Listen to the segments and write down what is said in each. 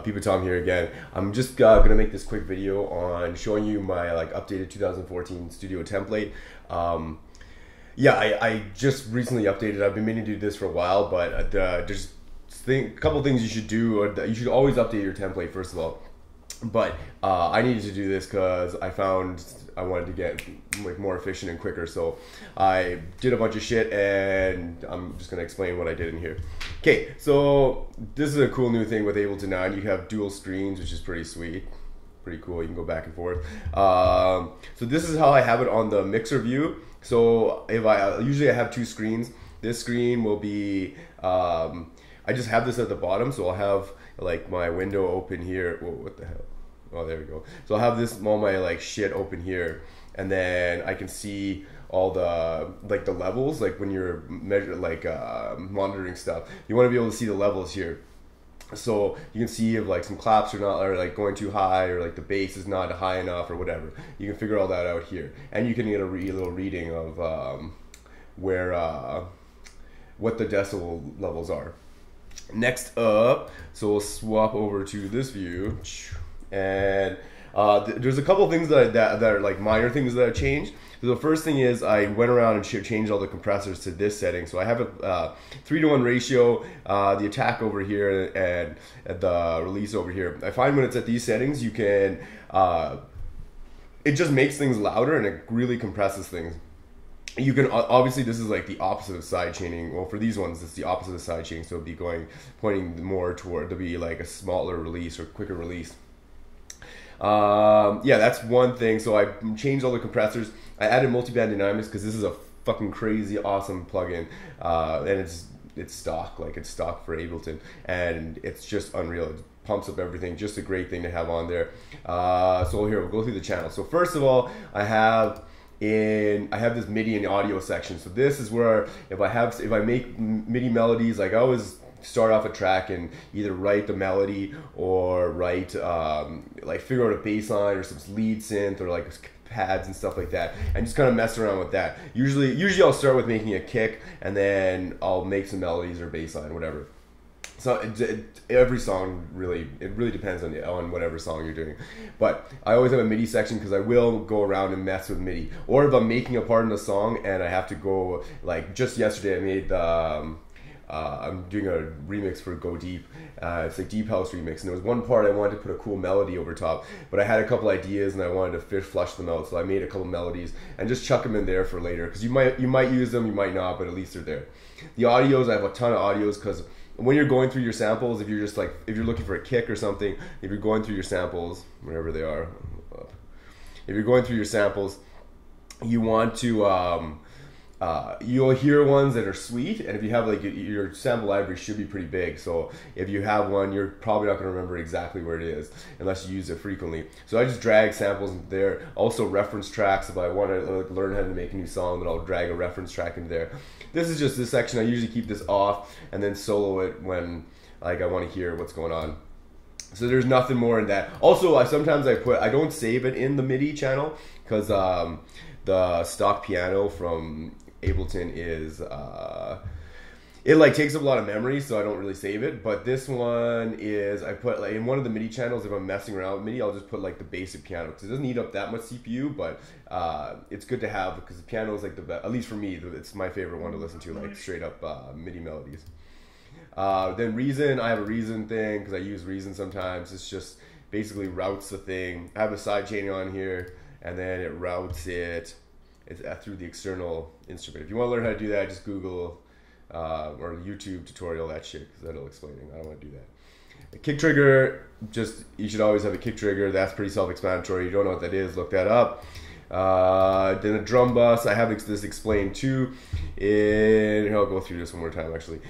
Peep'n ToM here again. I'm just gonna make this quick video on showing you my updated 2014 studio template. Yeah, I just recently updated. I've been meaning to do this for a while, but there's a couple things you should do. Or you should always update your template first of all. But I needed to do this because I found I wanted to get more efficient and quicker. So I did a bunch of shit, and I'm just gonna explain what I did in here. Okay, so this is a cool new thing with Ableton now. You have dual screens, which is pretty sweet, pretty cool. You can go back and forth. So this is how I have it on the mixer view. So if I usually I have two screens. This screen will be I just have this at the bottom, so I'll have my window open here. Whoa, what the hell? Oh, there we go. So I'll have all my shit open here, and then I can see all the the levels. When you're monitoring stuff, you want to be able to see the levels here. So you can see if some claps are not going too high, or the bass is not high enough, or whatever. You can figure all that out here, and you can get a little reading of what the decibel levels are. Next up, so we'll swap over to this view, and there's a couple things that are minor things that I've changed. So the first thing is I went around and changed all the compressors to this setting. So I have a 3:1 ratio, the attack over here and the release over here. I find when it's at these settings, you can it just makes things louder and it really compresses things. You can obviously, this is the opposite of side chaining. Well, for these ones, it's the opposite of side chaining, so it'll be pointing more toward to be a smaller release or quicker release. Yeah, that's one thing. So I changed all the compressors. I added multiband dynamics because this is a fucking crazy awesome plugin, and it's stock, it's stock for Ableton, and it's just unreal. It pumps up everything. Just a great thing to have on there. So here we'll go through the channels. So first of all, I have this MIDI and audio section. So this is where if I make MIDI melodies, I always start off a track and either write the melody or write figure out a bass line or some lead synth or pads and stuff like that, and just kind of mess around with that. Usually I'll start with making a kick, and then I'll make some melodies or bass line, whatever. So every song really depends on whatever song you're doing, but I always have a MIDI section because I will go around and mess with MIDI. Or if I'm making a part in a song and I have to go, just yesterday I made I'm doing a remix for Go Deep. It's a deep house remix, and there was one part I wanted to put a cool melody over top, but I had a couple ideas and I wanted to flush them out, so I made a couple melodies and just chuck them in there for later, because you might use them, you might not, but at least they're there. The audios, I have a ton of audios, because when you're going through your samples, if you're just if you're looking for a kick or something, if you're going through your samples, wherever they are, if you're going through your samples, you want to you'll hear ones that are sweet, and if you have your sample library should be pretty big, so if you have one, you're probably not going to remember exactly where it is unless you use it frequently. So I just drag samples into there. Also reference tracks, if I want to learn how to make a new song, then I'll drag a reference track into there. This is just this section. I usually keep this off and then solo it when I want to hear what's going on. So there's nothing more in that. Also, sometimes I don't save it in the MIDI channel because the stock piano from Ableton is it takes up a lot of memory, so I don't really save it. But this one is, I put in one of the MIDI channels. If I'm messing around with MIDI, I'll just put the basic piano, because it doesn't eat up that much CPU, but it's good to have because the piano is the best. At least for me, it's my favorite one to listen to, straight up MIDI melodies. Then Reason, I have a Reason thing because I use Reason sometimes. It's just basically routes the thing. I have a side chaining on here, and then it routes it. It's through the external instrument. If you want to learn how to do that, just Google or YouTube tutorial that shit, because that'll explain it. I don't want to do that. A kick trigger, you should always have a kick trigger. That's pretty self-explanatory. You don't know what that is, look that up. Then a drum bus, I have this explained too. Here, I'll go through this one more time actually.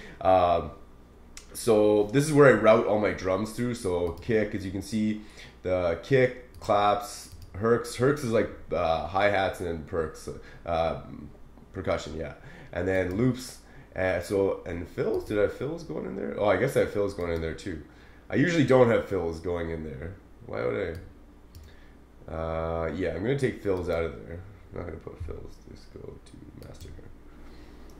So this is where I route all my drums through. So kick, as you can see, the kick, claps, Herks is hi-hats and percussion, yeah. And then loops, and fills, did I have fills going in there? Oh, I guess I have fills going in there too. I usually don't have fills going in there. Why would I? Yeah, I'm going to take fills out of there. I'm not going to put fills. Just go to master here.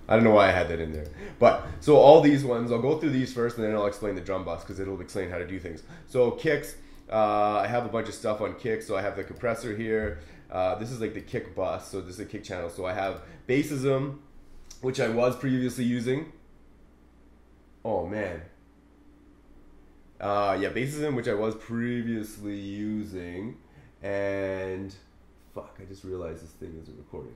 I don't know why I had that in there. But, so all these ones, I'll go through these first and then I'll explain the drum bus because it'll explain how to do things. So kicks, I have a bunch of stuff on kicks. So I have the compressor here. This is like the kick bus. So this is a kick channel. So I have bassism, which I was previously using. Oh man. Yeah, bassism, which I was previously using. And, fuck, I just realized this thing isn't recording.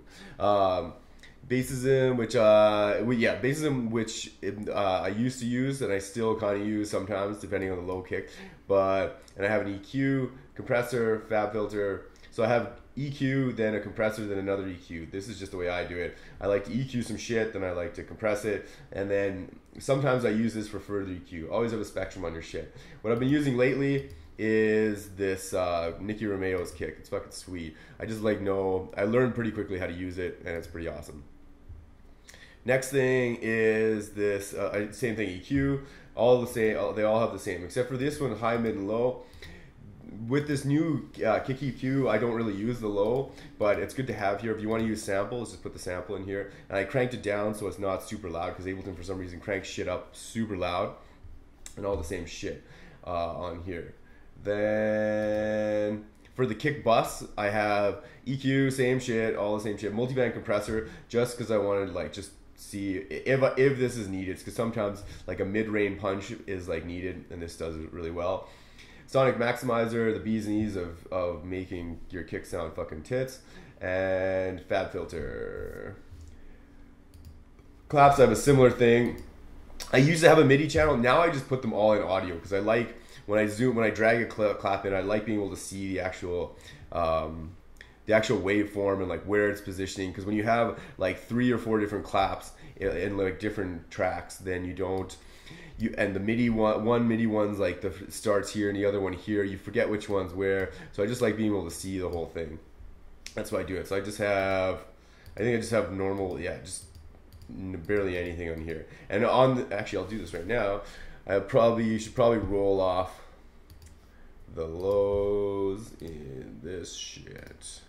Bassism, which bassism, which I used to use and I still kind of use sometimes depending on the low kick. And I have an EQ, compressor, fab filter. So I have EQ, then a compressor, then another EQ. This is just the way I do it. I like to EQ some shit, then I like to compress it, and then sometimes I use this for further EQ. Always have a spectrum on your shit. What I've been using lately is this Nicky Romeo's kick. It's fucking sweet. I learned pretty quickly how to use it, and it's pretty awesome. Next thing is this same thing, EQ. All the same. They all have the same, except for this one, high, mid, and low. With this new kick EQ, I don't really use the low, but it's good to have here. If you want to use samples, just put the sample in here. And I cranked it down so it's not super loud because Ableton for some reason cranks shit up super loud, and all the same shit on here. Then for the kick bus, I have EQ, same shit, all the same shit. Multiband compressor, just because I wanted like just see if this is needed, because sometimes like a mid-range punch is like needed, and this does it really well. Sonic maximizer, the B's and E's of making your kick sound fucking tits, and fab filter. Claps, I have a similar thing. I used to have a MIDI channel. Now I just put them all in audio because I like when I drag a clap in, I like being able to see the actual waveform and like where it's positioning. Because when you have like 3 or 4 different claps in like different tracks, then you don't. And the MIDI one MIDI one's like the starts here and the other one here. You forget which one's where. So I just like being able to see the whole thing. That's why I do it. So I just have normal, just barely anything on here. And actually I'll do this right now. You should probably roll off the lows in this shit.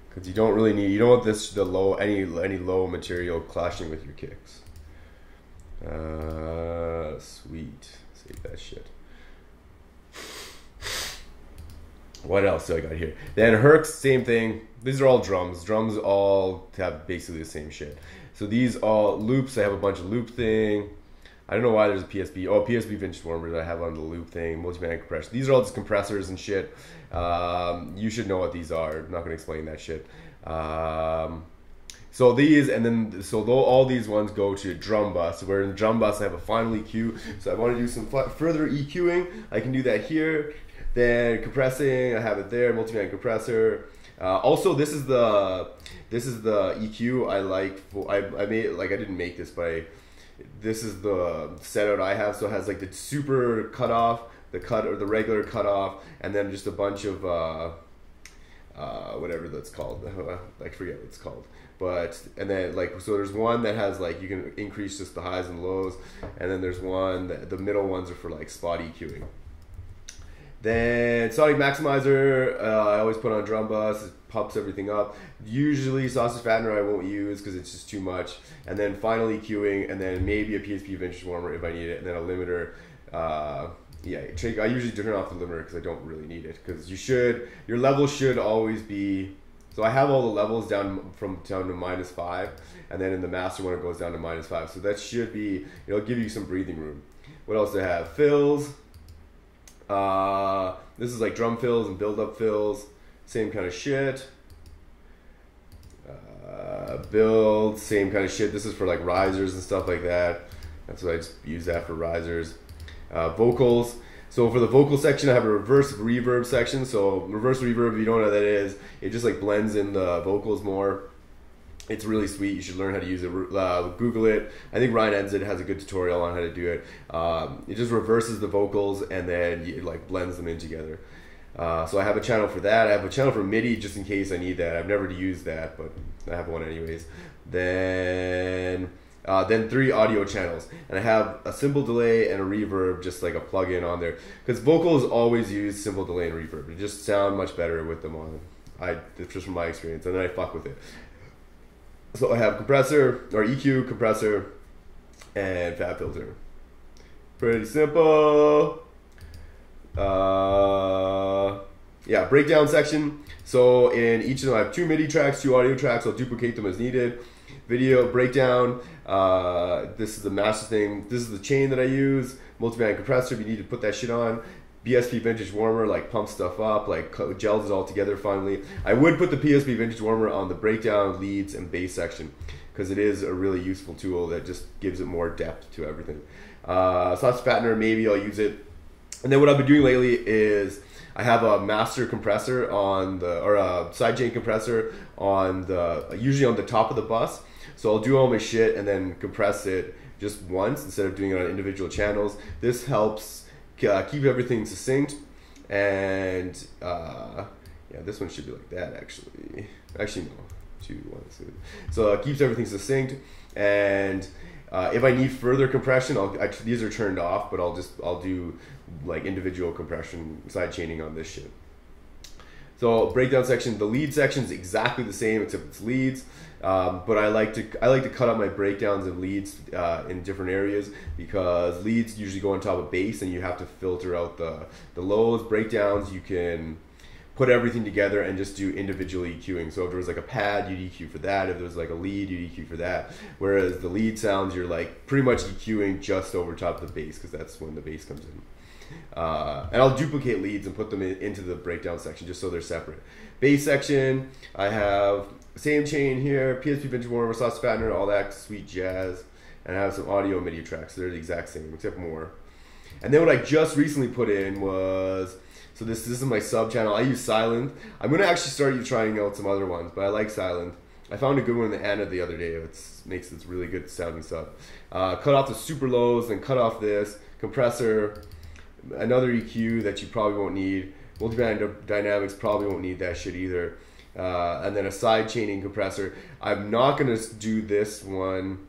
Because you don't want any low material clashing with your kicks. Sweet. Save that shit. What else do I got here? Then Hercs, same thing. These are all drums. Drums all have basically the same shit. So these all loops. I have a bunch of loop thing. I don't know why there's a PSB. Oh, PSB vintage warmer that I have on the loop thing. Multiband compression. These are all just compressors and shit. You should know what these are. I'm not going to explain that shit. So these, and then, all these ones go to drum bus, where in the drum bus I have a final EQ. So I want to do some further EQing. I can do that here. Then compressing, I have it there, multiband compressor. Also, this is the EQ I like. I made, like, I didn't make this, but this is the setup I have. So it has like the super cutoff, the regular cutoff, and then just a bunch of whatever that's called. I forget what it's called. And then so there's one that has like, you can increase just the highs and lows, and then there's one that the middle ones are for like spot EQing. Then Sonic maximizer, I always put on drum bus. It pumps everything up. Usually sausage fattener I won't use because it's just too much. And then final EQing, and then maybe a PSP vintage warmer if I need it, and then a limiter. I usually turn off the limiter because I don't really need it, because your level should always be. So I have all the levels down to -5, and then in the master one it goes down to -5. So that should be, it'll give you some breathing room. What else do I have? Fills. This is like drum fills and build up fills. Same kind of shit. Build, same kind of shit. This is for like risers and stuff like that. That's what I just use that for risers. Vocals. So for the vocal section, I have a reverse reverb section. So reverse reverb, if you don't know what that is, it just like blends in the vocals more. It's really sweet. You should learn how to use it. Google it. I think Ryan Ensid has a good tutorial on how to do it. It just reverses the vocals and then it like blends them in together. So I have a channel for that. I have a channel for MIDI just in case I need that. I've never used that, but I have one anyways. Then 3 audio channels, and I have a simple delay and a reverb, just like a plug-in on there, because vocals always use simple delay and reverb. They just sound much better with them on. It's just from my experience, and then I fuck with it. So I have compressor, or EQ, compressor, and fab filter. Pretty simple. Yeah, breakdown section. So in each of them, I have 2 MIDI tracks, 2 audio tracks. I'll duplicate them as needed. Video breakdown. This is the master thing. This is the chain that I use. Multiband compressor. If you need to put that shit on. PSP vintage warmer, like pump stuff up, like gels it all together finally. I would put the PSP vintage warmer on the breakdown, leads, and bass section because it is a really useful tool that just gives it more depth to everything. Sauce fattener, maybe I'll use it. And then what I've been doing lately is I have a master compressor on the, or a sidechain compressor on the, usually on the top of the bus. So I'll do all my shit and then compress it just once instead of doing it on individual channels. This helps keep everything succinct, and yeah, this one should be like that actually. Actually no, 2, 1, 2. So it keeps everything succinct, and if I need further compression, these are turned off, but I'll do like individual compression side chaining on this shit. So breakdown section, the lead section is exactly the same except it's leads. But I like to cut out my breakdowns and leads in different areas because leads usually go on top of bass and you have to filter out the lows. Breakdowns, you can put everything together and just do individual EQing. So if there was like a pad, you'd EQ for that. If there was like a lead, you'd EQ for that. Whereas the lead sounds, you're like pretty much EQing just over top of the bass because that's when the bass comes in. And I'll duplicate leads and put them into the breakdown section just so they're separate. Bass section, I have same chain here, PSP vintage warmer, sauce fattener, all that sweet jazz, and I have some audio MIDI tracks. So they're the exact same except more. And then what I just recently put in was, so this is my sub channel. I use Silent. I'm gonna actually start trying out some other ones, but I like Silent. I found a good one in the Anna the other day. It makes this really good sounding sub. Cut off the super lows, then cut off this compressor. Another EQ that you probably won't need. Multiband dynamics probably won't need that shit either. And then a side chaining compressor. I'm not gonna do this one.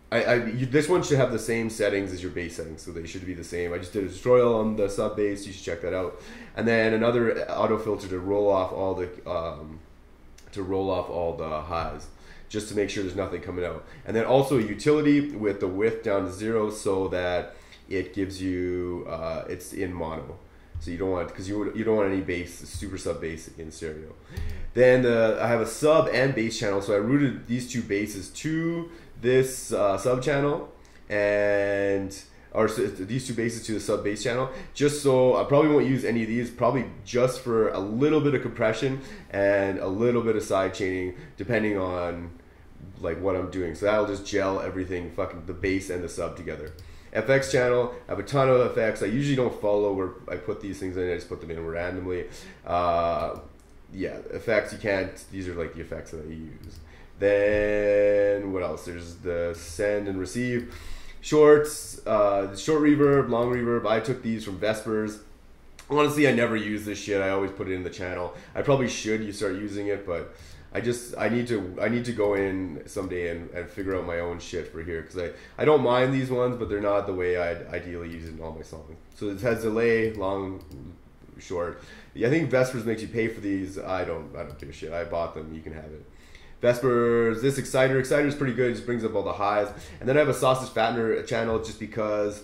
This one should have the same settings as your bass settings, so they should be the same. I just did a tutorial on the sub bass. You should check that out. And then another auto filter to roll off all the highs, just to make sure there's nothing coming out. And then also a utility with the width down to 0 so that it gives you it's in mono, so you don't want, because you don't want any bass, super sub bass in stereo. Then I have a sub and bass channel, so I routed these 2 basses to this sub channel, or these 2 basses to the sub bass channel, just so I probably won't use any of these, probably just for a little bit of compression and a little bit of side chaining depending on like what I'm doing. So that'll just gel everything, fucking the bass and the sub together. FX channel, I have a ton of effects. I usually don't follow where I put these things in, I just put them in randomly. Yeah, effects, you can't, these are like the effects that I use. Then, what else? There's the send and receive. Shorts, short reverb, long reverb, I took these from Vespers. Honestly, I never use this shit, I always put it in the channel. I probably should start using it, but I need to go in someday and figure out my own shit for here, because I don't mind these ones, but they're not the way I'd ideally use it in all my songs. So it has delay, long, short. I think Vespers makes you pay for these. I don't give a shit. I bought them. You can have it. Vespers. This Exciter is pretty good. It just brings up all the highs. And then I have a Sausage Fattener channel just because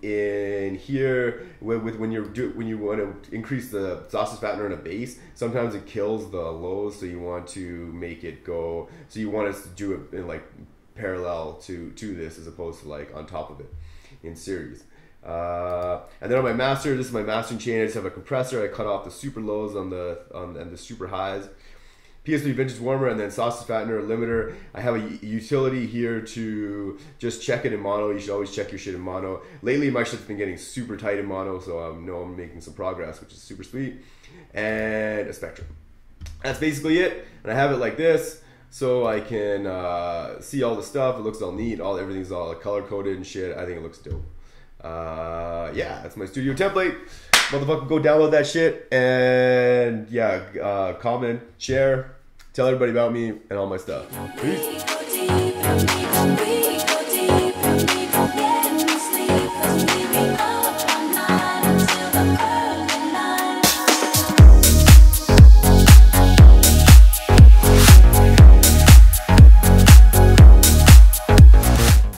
in here when you want to increase the sausage fattener in a bass, sometimes it kills the lows, so you want to make it go, so you want us to do it in like parallel to this as opposed to like on top of it in series. And then on my master, this is my mastering chain. I just have a compressor. I cut off the super lows and the super highs. PSP vintage warmer, and then sausage fattener limiter. I have a utility here to just check it in mono. You should always check your shit in mono. Lately my shit's been getting super tight in mono, so I know I'm making some progress, which is super sweet. And a spectrum. That's basically it. And I have it like this so I can see all the stuff. It looks all neat. Everything's all color coded and shit. I think it looks dope. Yeah, that's my studio template. Motherfucker, go download that shit, and yeah, comment, share, tell everybody about me and all my stuff. Peace.